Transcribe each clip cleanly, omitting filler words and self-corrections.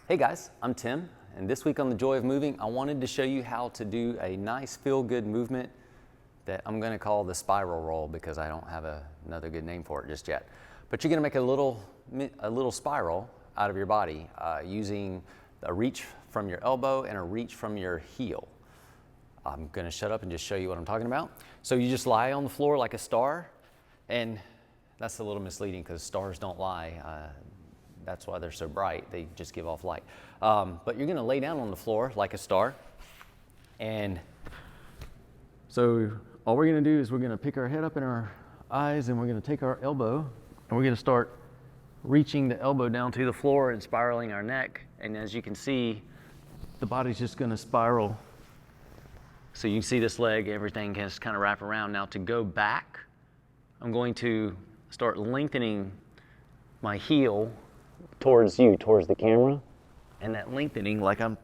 Hey guys, I'm Tim, and this week on The Joy of Moving, I wanted to show you how to do a nice feel-good movement that I'm gonna call the spiral roll because I don't have another good name for it just yet. But you're gonna make a little spiral out of your body using a reach from your elbow and a reach from your heel. I'm gonna shut up and just show you what I'm talking about. So you just lie on the floor like a star, and that's a little misleading because stars don't lie. That's why they're so bright. They just give off light. But you're gonna lay down on the floor like a star. And so all we're gonna do is we're gonna pick our head up in our eyes and we're gonna take our elbow and we're gonna start reaching the elbow down to the floor and spiraling our neck. And as you can see, the body's just gonna spiral. So you can see this leg, everything can just kind of wrap around. Now to go back, I'm going to start lengthening my heel towards you, towards the camera, and that lengthening, like I'm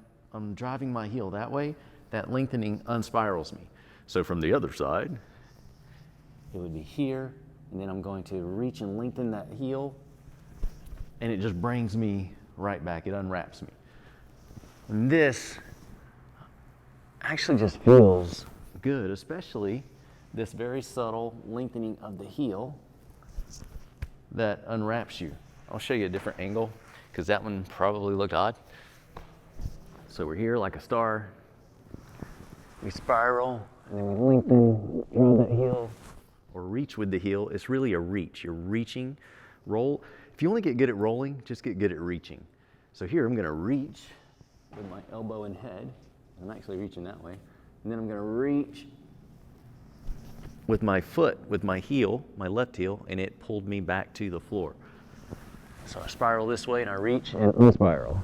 driving my heel that way, that lengthening unspirals me. So from the other side, it would be here, and then I'm going to reach and lengthen that heel, and it just brings me right back, it unwraps me. And this actually just feels good, especially this very subtle lengthening of the heel that unwraps you. I'll show you a different angle because that one probably looked odd. So we're here like a star. We spiral and then we lengthen, draw that heel, or reach with the heel. It's really a reach. You're reaching, roll. If you want to get good at rolling, just get good at reaching. So here I'm going to reach with my elbow and head. I'm actually reaching that way. And then I'm going to reach with my foot, with my heel, my left heel, and it pulled me back to the floor. So I spiral this way and I reach and unspiral.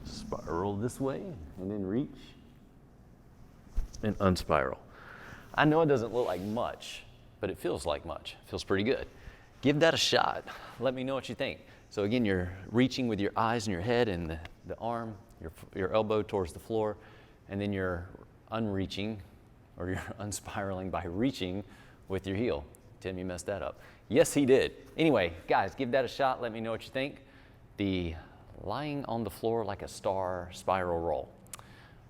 Spiral this way and then reach and unspiral. I know it doesn't look like much, but it feels like much. It feels pretty good. Give that a shot. Let me know what you think. So again, you're reaching with your eyes and your head and the arm, your elbow towards the floor, and then you're unreaching or you're unspiraling by reaching with your heel. Timmy messed that up. Yes, he did. Anyway, guys, give that a shot. Let me know what you think. The lying on the floor like a star spiral roll.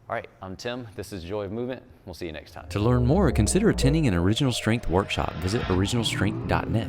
All right, I'm Tim. This is Joy of Movement. We'll see you next time. To learn more, consider attending an Original Strength workshop. Visit originalstrength.net.